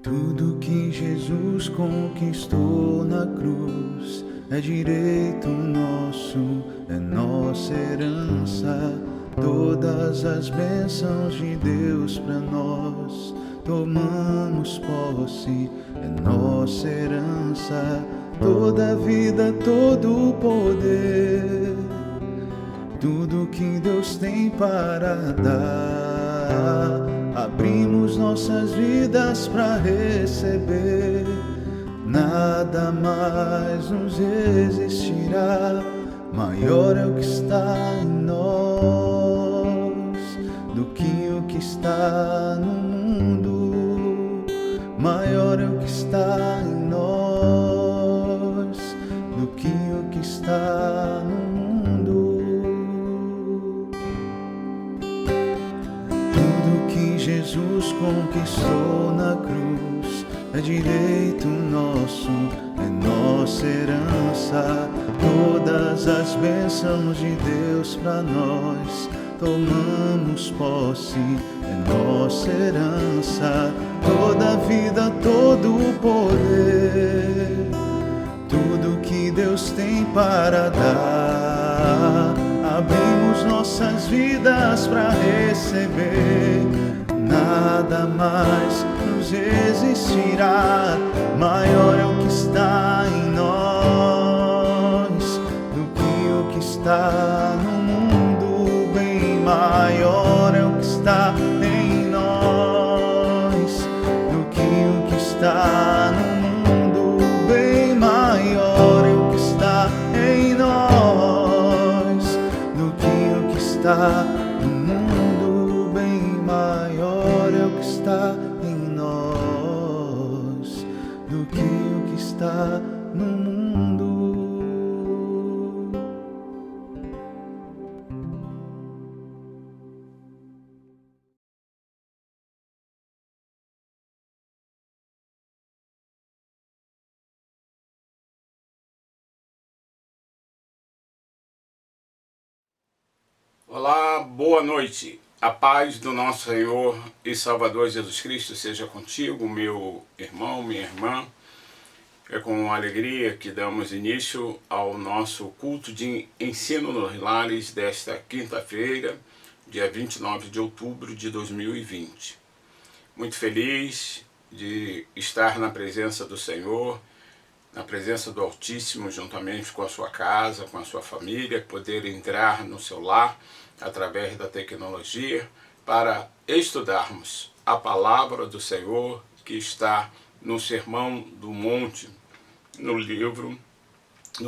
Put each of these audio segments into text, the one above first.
Tudo que Jesus conquistou na cruz é direito nosso, é nossa herança. Todas as bênçãos de Deus para nós tomamos posse, é nossa herança. Toda a vida, todo o poder, tudo que Deus tem para dar, abrimos nossas vidas para receber. Nada mais nos resistirá. Maior é o que está em nós do que o que está no mundo. Maior é o que está em nós do que o que está no mundo. Tudo que Jesus conquistou na cruz é direito nosso, é nossa herança. Todas as bênçãos de Deus para nós tomamos posse, é nossa herança. Toda a vida, todo o poder, tudo que Deus tem para dar, abrimos nossas vidas para receber. Nada mais nos resistirá. Maior é o que está em nós do que o que está no mundo. Bem maior é o que está em nós do que o que está no mundo. Bem maior é o que está em nós do que o que está no mundo. Bem maior é o que está em nós do que o que está no mundo. Olá, boa noite. A paz do nosso Senhor e Salvador Jesus Cristo seja contigo, meu irmão, minha irmã. É com alegria que damos início ao nosso culto de ensino nos lares desta quinta-feira, dia 29 de outubro de 2020. Muito feliz de estar na presença do Senhor, na presença do Altíssimo, juntamente com a sua casa, com a sua família, poder entrar no seu lar através da tecnologia para estudarmos a palavra do Senhor que está no Sermão do Monte, no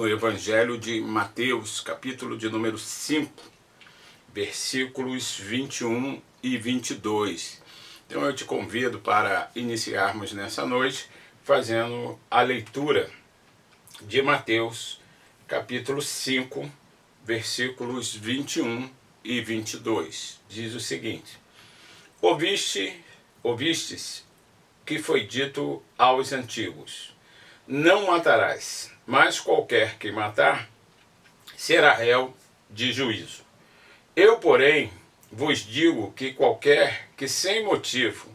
Evangelho de Mateus, capítulo de número 5, versículos 21 e 22. Então eu te convido para iniciarmos nessa noite fazendo a leitura de Mateus, capítulo 5, versículos 21 e 22. Diz o seguinte: Ouvistes que foi dito aos antigos: não matarás, mas qualquer que matar será réu de juízo. Eu, porém, vos digo que qualquer que sem motivo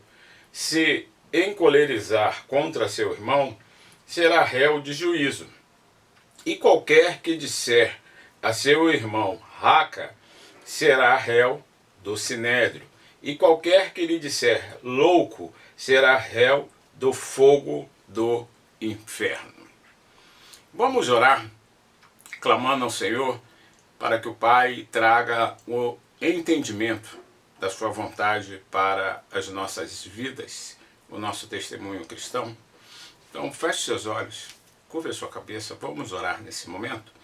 se encolerizar contra seu irmão será réu de juízo. E qualquer que disser a seu irmão raca será réu do sinédrio. E qualquer que lhe disser louco será réu do fogo do inferno. Vamos orar, clamando ao Senhor para que o Pai traga o entendimento da sua vontade para as nossas vidas, o nosso testemunho cristão. Então feche seus olhos, curva sua cabeça, vamos orar nesse momento.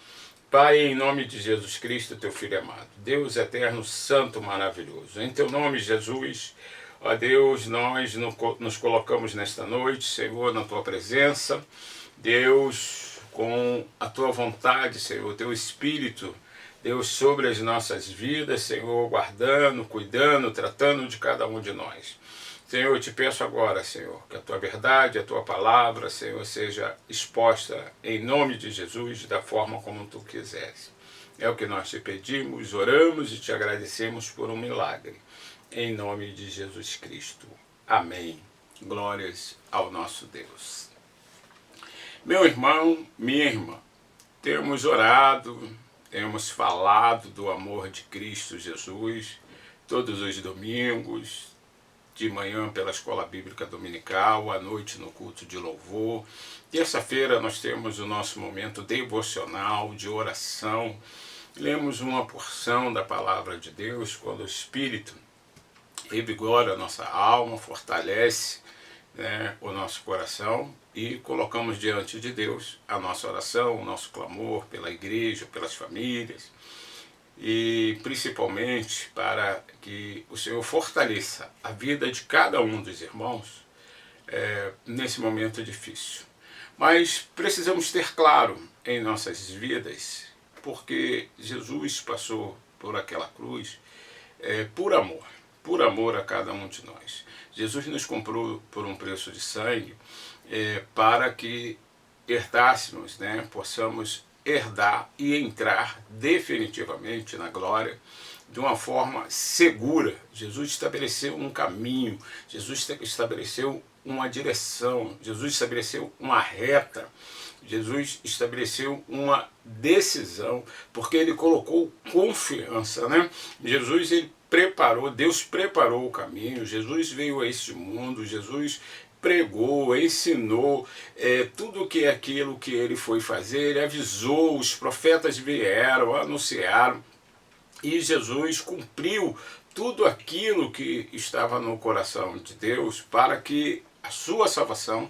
Pai, em nome de Jesus Cristo, teu Filho amado, Deus eterno, santo, maravilhoso, em teu nome, Jesus, ó Deus, nós nos colocamos nesta noite, Senhor, na tua presença, Deus, com a tua vontade, Senhor, teu Espírito, Deus, sobre as nossas vidas, Senhor, guardando, cuidando, tratando de cada um de nós. Senhor, eu te peço agora, Senhor, que a tua verdade, a tua palavra, Senhor, seja exposta em nome de Jesus da forma como tu quiseres. É o que nós te pedimos, oramos e te agradecemos por um milagre. Em nome de Jesus Cristo. Amém Glórias ao nosso Deus. Meu irmão, minha irmã, temos orado, temos falado do amor de Cristo Jesus todos os domingos, de manhã pela Escola Bíblica Dominical, à noite no culto de louvor. Terça-feira nós temos o nosso momento devocional de oração. Lemos uma porção da Palavra de Deus quando o Espírito revigora a nossa alma, fortalece, né, o nosso coração, e colocamos diante de Deus a nossa oração, o nosso clamor pela igreja, pelas famílias, e principalmente para que o Senhor fortaleça a vida de cada um dos irmãos nesse momento difícil. Mas precisamos ter claro em nossas vidas, porque Jesus passou por aquela cruz por amor a cada um de nós. Jesus nos comprou por um preço de sangue para que herdássemos, né, possamos herdar e entrar definitivamente na glória de uma forma segura. Jesus estabeleceu um caminho, Jesus estabeleceu uma direção, Jesus estabeleceu uma reta, Jesus estabeleceu uma decisão, porque ele colocou confiança, né? Jesus, ele preparou, Deus preparou o caminho, Jesus veio a este mundo, Jesus pregou, ensinou tudo que é aquilo que ele foi fazer, ele avisou, os profetas vieram, anunciaram, e Jesus cumpriu tudo aquilo que estava no coração de Deus para que a sua salvação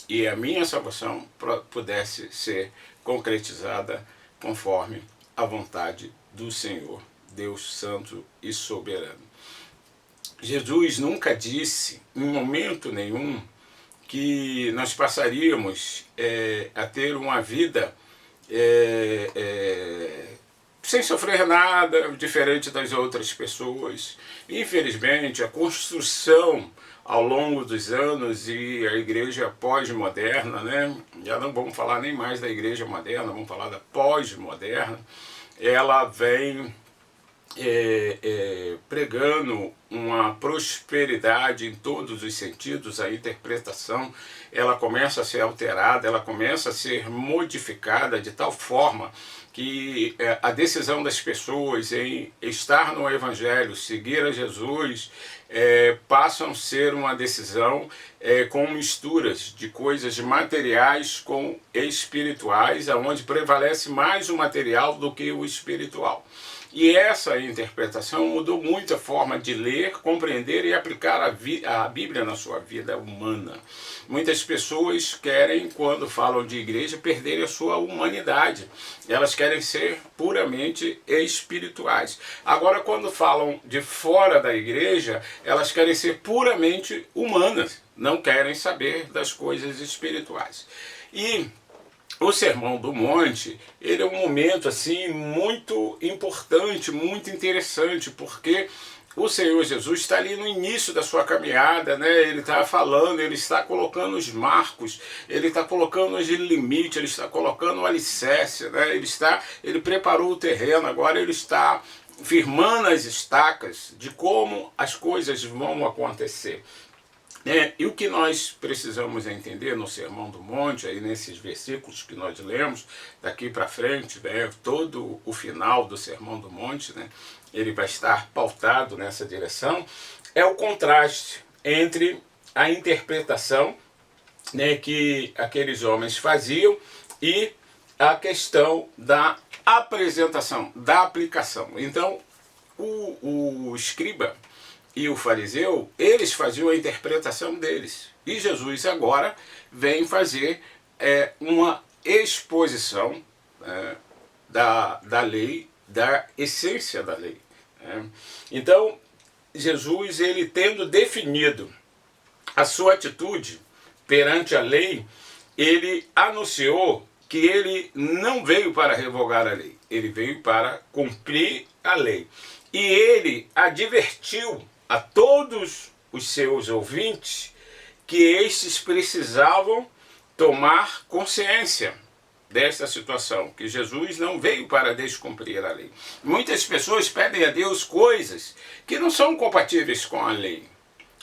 e a minha salvação pudesse ser concretizada conforme a vontade do Senhor, Deus Santo e Soberano. Jesus nunca disse, em momento nenhum, que nós passaríamos a ter uma vida sem sofrer nada, diferente das outras pessoas. Infelizmente, a construção ao longo dos anos e a igreja pós-moderna, né? Já não vamos falar nem mais da igreja moderna, vamos falar da pós-moderna, ela vem pregando uma prosperidade em todos os sentidos. A interpretação ela começa a ser alterada, ela começa a ser modificada de tal forma que a decisão das pessoas em estar no Evangelho, seguir a Jesus, passam a ser uma decisão com misturas de coisas materiais com espirituais, onde prevalece mais o material do que o espiritual. E essa interpretação mudou muito a forma de ler, compreender e aplicar a Bíblia na sua vida humana. Muitas pessoas querem, quando falam de igreja, perder a sua humanidade. Elas querem ser puramente espirituais. Agora, quando falam de fora da igreja, elas querem ser puramente humanas. Não querem saber das coisas espirituais. E o Sermão do Monte, ele é um momento assim muito importante, muito interessante, porque o Senhor Jesus está ali no início da sua caminhada, né? Ele está falando, ele está colocando os marcos, ele está colocando os limites, ele está colocando o alicerce, né? Ele preparou o terreno, agora ele está firmando as estacas de como as coisas vão acontecer. E o que nós precisamos entender no Sermão do Monte, aí nesses versículos que nós lemos, daqui para frente, né, todo o final do Sermão do Monte, né, ele vai estar pautado nessa direção, é o contraste entre a interpretação, né, que aqueles homens faziam e a questão da apresentação, da aplicação. Então, o escriba e o fariseu, eles faziam a interpretação deles. E Jesus agora vem fazer uma exposição da lei, da essência da lei. Então, Jesus, ele tendo definido a sua atitude perante a lei, ele anunciou que ele não veio para revogar a lei, ele veio para cumprir a lei. E ele advertiu a todos os seus ouvintes que estes precisavam tomar consciência desta situação, que Jesus não veio para descumprir a lei. Muitas pessoas pedem a Deus coisas que não são compatíveis com a lei.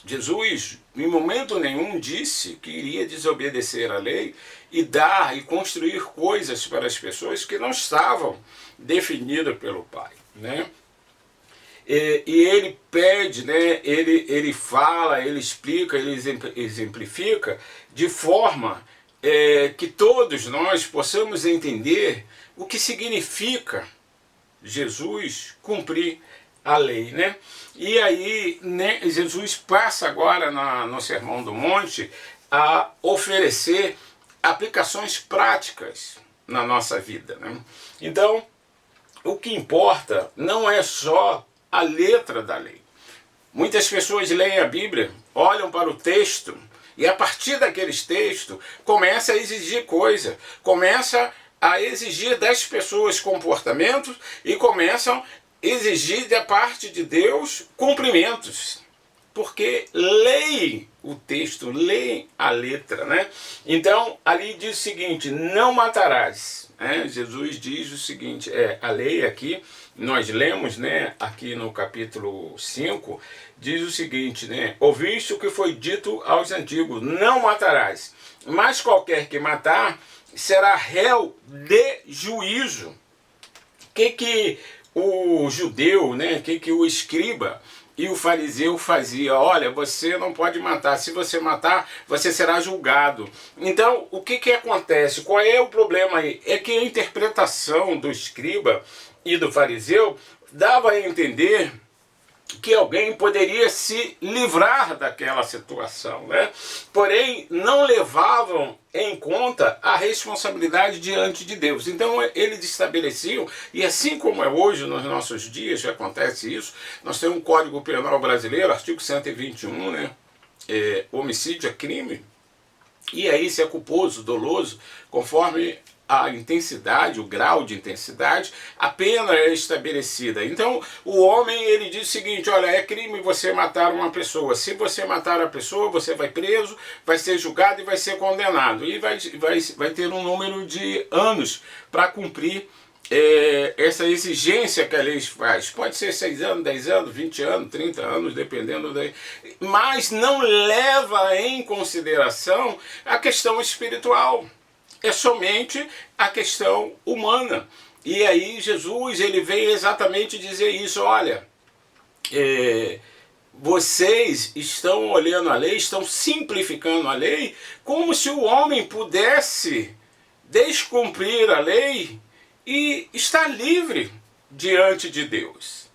Jesus em momento nenhum disse que iria desobedecer à lei e dar e construir coisas para as pessoas que não estavam definidas pelo Pai, né? E ele pede, né? Ele fala, ele explica, ele exemplifica de forma que todos nós possamos entender o que significa Jesus cumprir a lei, né? E aí, né, Jesus passa agora no Sermão do Monte a oferecer aplicações práticas na nossa vida, né? Então, o que importa não é só a letra da lei. Muitas pessoas leem a Bíblia, olham para o texto e a partir daqueles textos começa a exigir coisa, começa a exigir das pessoas comportamentos e começam a exigir da parte de Deus cumprimentos, porque leem o texto, leem a letra, né? Então ali diz o seguinte: não matarás, né? Jesus diz o seguinte, a lei aqui, nós lemos, né, aqui no capítulo 5, diz o seguinte, né: ouviste o que foi dito aos antigos, não matarás, mas qualquer que matar será réu de juízo. O que o judeu, né, que o escriba e o fariseu fazia? Olha, você não pode matar, se você matar, você será julgado. Então, o que acontece? Qual é o problema aí? É que a interpretação do escriba e do fariseu dava a entender que alguém poderia se livrar daquela situação, né? Porém, não levavam em conta a responsabilidade diante de Deus. Então, eles estabeleciam, e assim como é hoje, nos nossos dias, já acontece isso, nós temos um Código Penal brasileiro, artigo 121, né? Homicídio é crime, e aí se é culposo, doloso, conforme a intensidade, o grau de intensidade, a pena é estabelecida. Então, o homem, ele diz o seguinte: olha, é crime você matar uma pessoa. Se você matar a pessoa, você vai preso, vai ser julgado e vai ser condenado. E vai ter um número de anos para cumprir essa exigência que a lei faz. Pode ser 6 anos, 10 anos, 20 anos, 30 anos, dependendo da... Mas não leva em consideração a questão espiritual. É somente a questão humana. E aí Jesus, ele vem exatamente dizer isso: olha, vocês estão olhando a lei, estão simplificando a lei, como se o homem pudesse descumprir a lei e estar livre diante de Deus.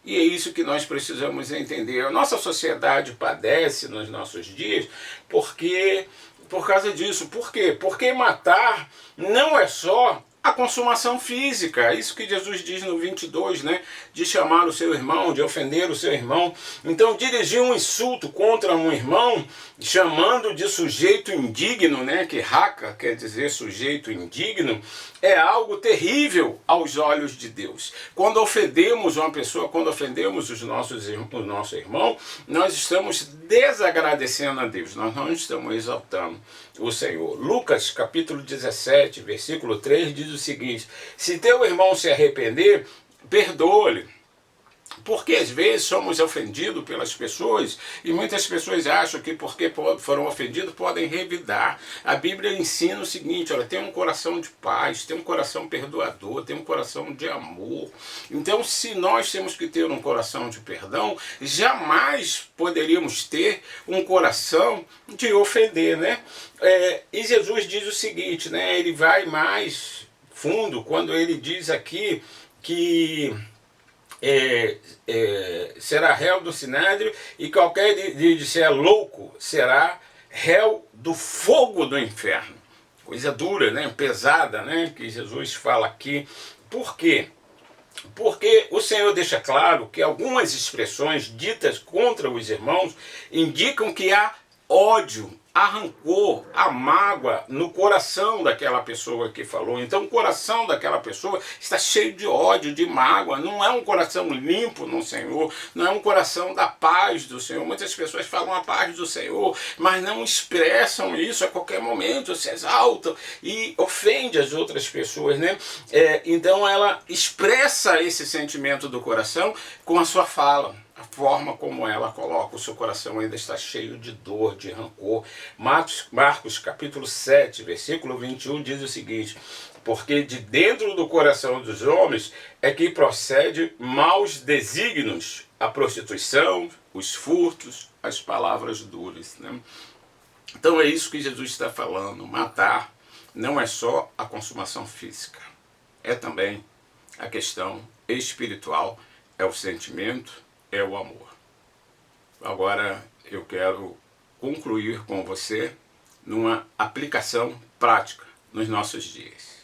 E é isso que nós precisamos entender. A nossa sociedade padece nos nossos dias por causa disso. Por quê? Porque matar não é só a consumação física. Isso que Jesus diz no 22, né? De chamar o seu irmão, de ofender o seu irmão. Então, dirigir um insulto contra um irmão, chamando de sujeito indigno, né? Que raca quer dizer sujeito indigno, é algo terrível aos olhos de Deus. Quando ofendemos uma pessoa, quando ofendemos o nosso irmão, nós estamos desagradecendo a Deus, nós não estamos exaltando o Senhor. Lucas capítulo 17, versículo 3 diz o seguinte: se teu irmão se arrepender, perdoa-lhe. Porque às vezes somos ofendidos pelas pessoas e muitas pessoas acham que porque foram ofendidos podem revidar. A Bíblia ensina o seguinte: olha, tem um coração de paz, tem um coração perdoador, tem um coração de amor. Então, se nós temos que ter um coração de perdão, jamais poderíamos ter um coração de ofender, né? E Jesus diz o seguinte, né? Ele vai mais fundo quando ele diz aqui que será réu do sinédrio, e qualquer disser louco será réu do fogo do inferno. Coisa dura, né? Pesada, né? Que Jesus fala aqui. Por quê? Porque o Senhor deixa claro que algumas expressões ditas contra os irmãos indicam que há ódio, há rancor, há mágoa no coração daquela pessoa que falou. Então o coração daquela pessoa está cheio de ódio, de mágoa. Não é um coração limpo no Senhor, não é um coração da paz do Senhor. Muitas pessoas falam a paz do Senhor, mas não expressam isso. A qualquer momento se exaltam e ofende as outras pessoas, né? Então ela expressa esse sentimento do coração com a sua fala. A forma como ela coloca, o seu coração ainda está cheio de dor, de rancor. Marcos capítulo 7, versículo 21 diz o seguinte: porque de dentro do coração dos homens é que procede maus desígnios, a prostituição, os furtos, as palavras duras, né? Então é isso que Jesus está falando. Matar não é só a consumação física, é também a questão espiritual, é o sentimento, é o amor. Agora eu quero concluir com você numa aplicação prática nos nossos dias.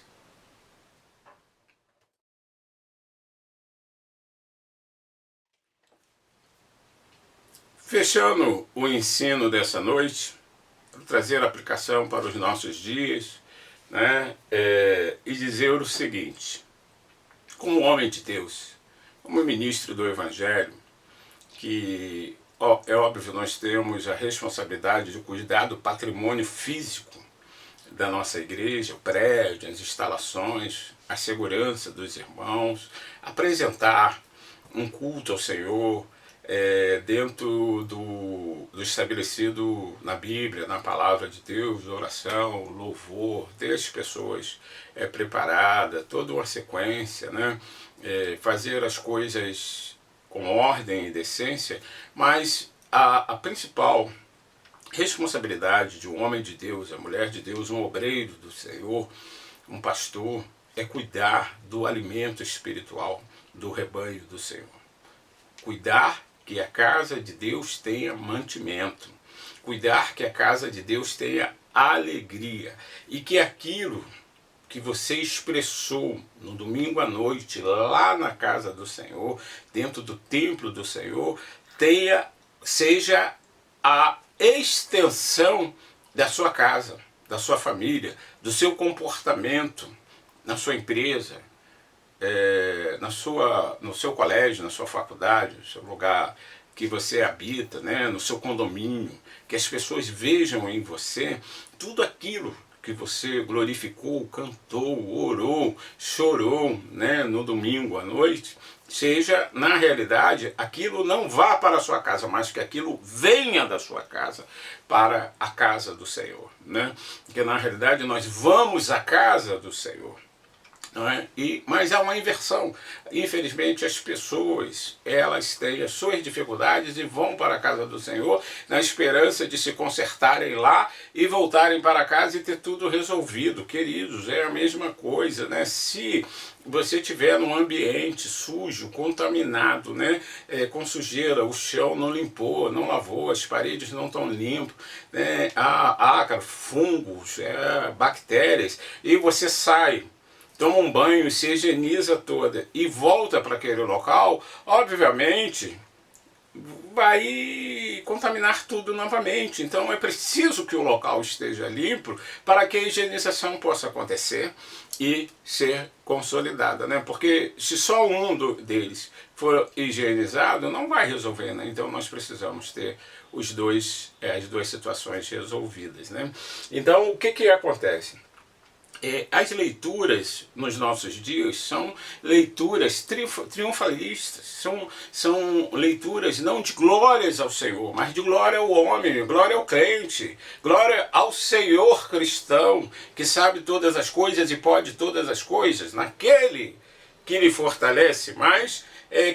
Fechando o ensino dessa noite, vou trazer a aplicação para os nossos dias, né, e dizer o seguinte: como homem de Deus, como ministro do Evangelho, que é óbvio, nós temos a responsabilidade de cuidar do patrimônio físico da nossa igreja, o prédio, as instalações, a segurança dos irmãos, apresentar um culto ao Senhor dentro do estabelecido na Bíblia, na palavra de Deus, oração, louvor, ter as pessoas preparadas, toda uma sequência, né? Fazer as coisas com ordem e decência, mas a principal responsabilidade de um homem de Deus, a mulher de Deus, um obreiro do Senhor, um pastor, é cuidar do alimento espiritual do rebanho do Senhor. Cuidar que a casa de Deus tenha mantimento. Cuidar que a casa de Deus tenha alegria. E que aquilo que você expressou no domingo à noite, lá na casa do Senhor, dentro do templo do Senhor, seja a extensão da sua casa, da sua família, do seu comportamento na sua empresa, no seu colégio, na sua faculdade, no seu lugar que você habita, né, no seu condomínio, que as pessoas vejam em você tudo aquilo que você glorificou, cantou, orou, chorou, né, no domingo à noite, seja, na realidade, aquilo não vá para a sua casa, mas que aquilo venha da sua casa para a casa do Senhor, né? Porque, na realidade, nós vamos à casa do Senhor. Não é? Mas há uma inversão. Infelizmente as pessoas, elas têm as suas dificuldades e vão para a casa do Senhor na esperança de se consertarem lá e voltarem para casa e ter tudo resolvido. Queridos, é a mesma coisa, né? Se você estiver num ambiente sujo, contaminado, né, com sujeira, o chão não limpou, não lavou, as paredes não estão limpas, né, há ácaro, fungos, bactérias, e você sai, toma um banho, se higieniza toda e volta para aquele local, obviamente vai contaminar tudo novamente. Então é preciso que o local esteja limpo para que a higienização possa acontecer e ser consolidada, né? Porque se só um deles for higienizado, não vai resolver, né? Então nós precisamos ter as duas situações resolvidas, né? Então o que acontece? As leituras nos nossos dias são leituras triunfalistas, são leituras não de glórias ao Senhor, mas de glória ao homem, glória ao crente, glória ao Senhor cristão, que sabe todas as coisas e pode todas as coisas, naquele que lhe fortalece. Mas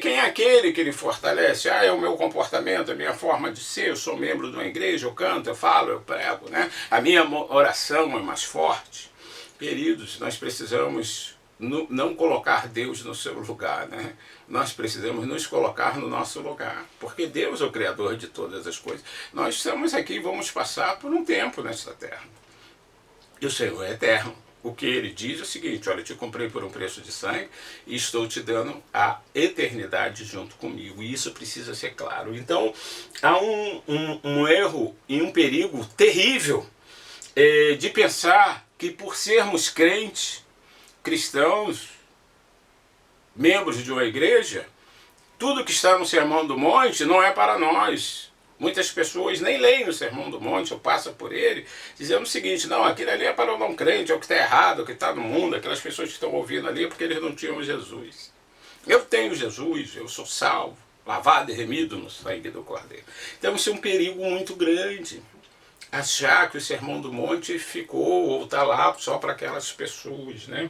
quem é aquele que lhe fortalece? É o meu comportamento, a minha forma de ser, eu sou membro de uma igreja, eu canto, eu falo, eu prego, né? A minha oração é mais forte. Queridos, nós precisamos não colocar Deus no seu lugar, né? Nós precisamos nos colocar no nosso lugar, porque Deus é o Criador de todas as coisas. Nós estamos aqui e vamos passar por um tempo nesta terra. E o Senhor é eterno. O que Ele diz é o seguinte: olha, eu te comprei por um preço de sangue e estou te dando a eternidade junto comigo. E isso precisa ser claro. Então, há um erro e um perigo terrível de pensar que por sermos crentes, cristãos, membros de uma igreja, tudo que está no Sermão do Monte não é para nós. Muitas pessoas nem leem o Sermão do Monte ou passam por ele, dizendo o seguinte: não, aquilo ali é para o não crente, é o que está errado, é o que está no mundo, aquelas pessoas que estão ouvindo ali porque eles não tinham Jesus. Eu tenho Jesus, eu sou salvo, lavado e remido no sangue do Cordeiro. Então isso é um perigo muito grande. Achar que o Sermão do Monte ficou ou está lá só para aquelas pessoas, né?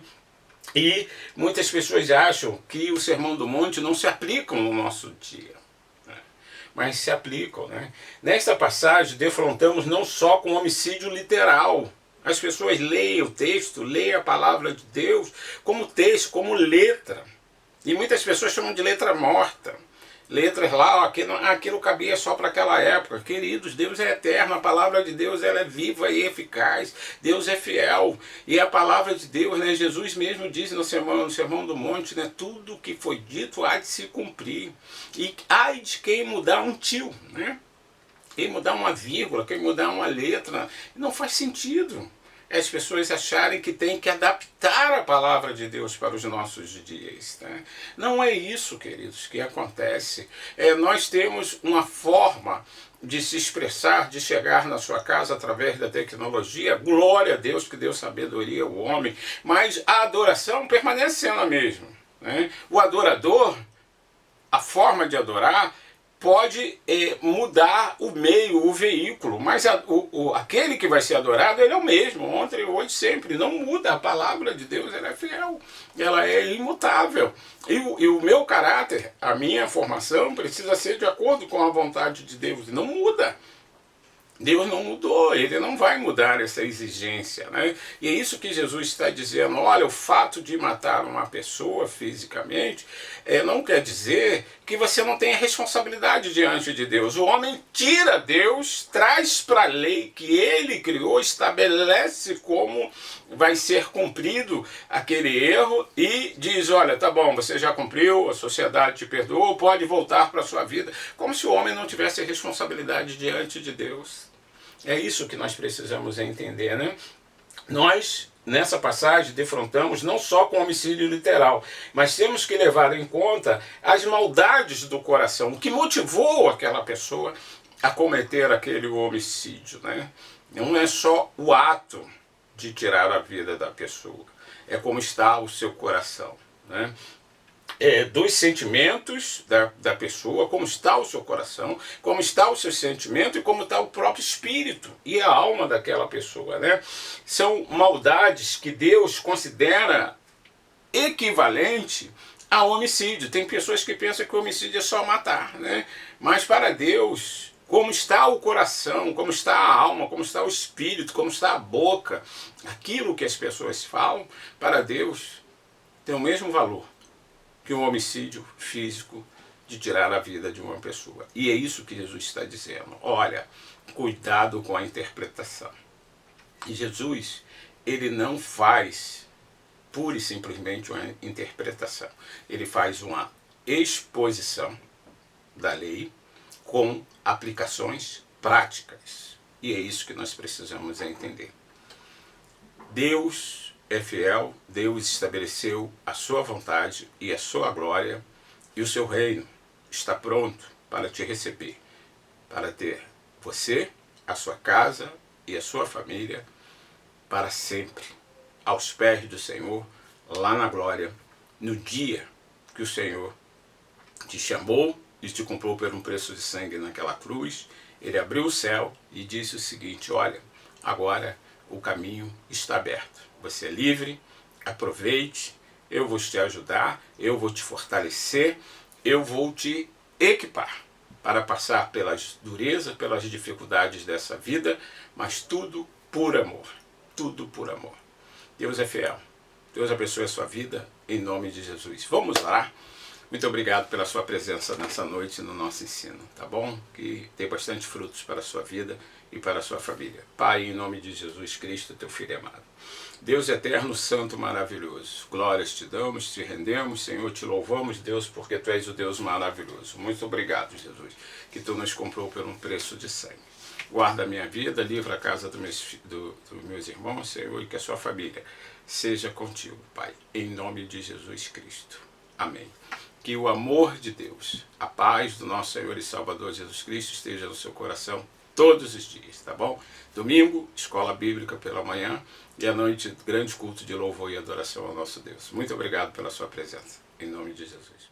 E muitas pessoas acham que o Sermão do Monte não se aplica no nosso dia, né? Mas se aplicam, né? Nesta passagem, defrontamos não só com homicídio literal. As pessoas leem o texto, leem a palavra de Deus como texto, como letra. E muitas pessoas chamam de letra morta. Letras lá, aquilo cabia só para aquela época. Queridos, Deus é eterno, a palavra de Deus ela é viva e eficaz. Deus é fiel. E a palavra de Deus, né, Jesus mesmo disse no Sermão do Monte, né, tudo que foi dito há de se cumprir. E há de quem mudar um tio, né? Quem mudar uma vírgula, quem mudar uma letra, não faz sentido. As pessoas acharem que tem que adaptar a palavra de Deus para os nossos dias, né? Não é isso, queridos, que acontece. Nós temos uma forma de se expressar, de chegar na sua casa através da tecnologia. Glória a Deus que deu sabedoria ao homem, mas a adoração permanece sendo a mesma, né? O adorador, a forma de adorar, pode mudar o meio, o veículo, mas aquele que vai ser adorado, ele é o mesmo, ontem, hoje, sempre, não muda. A palavra de Deus ela é fiel, ela é imutável. E o meu caráter, a minha formação, precisa ser de acordo com a vontade de Deus, não muda. Deus não mudou, ele não vai mudar essa exigência, né? E é isso que Jesus está dizendo. Olha, o fato de matar uma pessoa fisicamente não quer dizer que você não tenha responsabilidade diante de Deus. O homem tira Deus, traz para a lei que ele criou, estabelece como vai ser cumprido aquele erro e diz, olha, tá bom, você já cumpriu, a sociedade te perdoou, pode voltar para a sua vida. Como se o homem não tivesse responsabilidade diante de Deus. É isso que nós precisamos entender, né? Nós, nessa passagem, defrontamos não só com homicídio literal, mas temos que levar em conta as maldades do coração, o que motivou aquela pessoa a cometer aquele homicídio, né? Não é só o ato de tirar a vida da pessoa, é como está o seu coração, né? Dos sentimentos da pessoa, como está o seu coração, como está o seu sentimento e como está o próprio espírito e a alma daquela pessoa, né? São maldades que Deus considera equivalente a homicídio. Tem pessoas que pensam que o homicídio é só matar, né? Mas para Deus, como está o coração, como está a alma, como está o espírito, como está a boca, aquilo que as pessoas falam, para Deus tem o mesmo valor que um homicídio físico de tirar a vida de uma pessoa. E é isso que Jesus está dizendo. Olha, cuidado com a interpretação. E Jesus, ele não faz pura e simplesmente uma interpretação. Ele faz uma exposição da lei com aplicações práticas. E é isso que nós precisamos entender. Deus é fiel, Deus estabeleceu a sua vontade e a sua glória, e o seu reino está pronto para te receber, para ter você, a sua casa e a sua família para sempre, aos pés do Senhor, lá na glória, no dia que o Senhor te chamou e te comprou por um preço de sangue naquela cruz. Ele abriu o céu e disse o seguinte, olha, agora o caminho está aberto. Você é livre, aproveite, eu vou te ajudar, eu vou te fortalecer, eu vou te equipar para passar pelas durezas, pelas dificuldades dessa vida, mas tudo por amor, tudo por amor. Deus é fiel, Deus abençoe a sua vida, em nome de Jesus. Vamos lá. Muito obrigado pela sua presença nessa noite no nosso ensino, tá bom? Que tem bastante frutos para a sua vida e para a sua família. Pai, em nome de Jesus Cristo, teu Filho amado. Deus eterno, santo, maravilhoso. Glórias te damos, te rendemos, Senhor, te louvamos, Deus, porque tu és o Deus maravilhoso. Muito obrigado, Jesus, que tu nos comprou por um preço de sangue. Guarda a minha vida, livra a casa dos meus irmãos, Senhor, e que a sua família seja contigo, Pai, em nome de Jesus Cristo. Amém. Que o amor de Deus, a paz do nosso Senhor e Salvador Jesus Cristo esteja no seu coração todos os dias, tá bom? Domingo, escola bíblica pela manhã e à noite, grande culto de louvor e adoração ao nosso Deus. Muito obrigado pela sua presença, em nome de Jesus.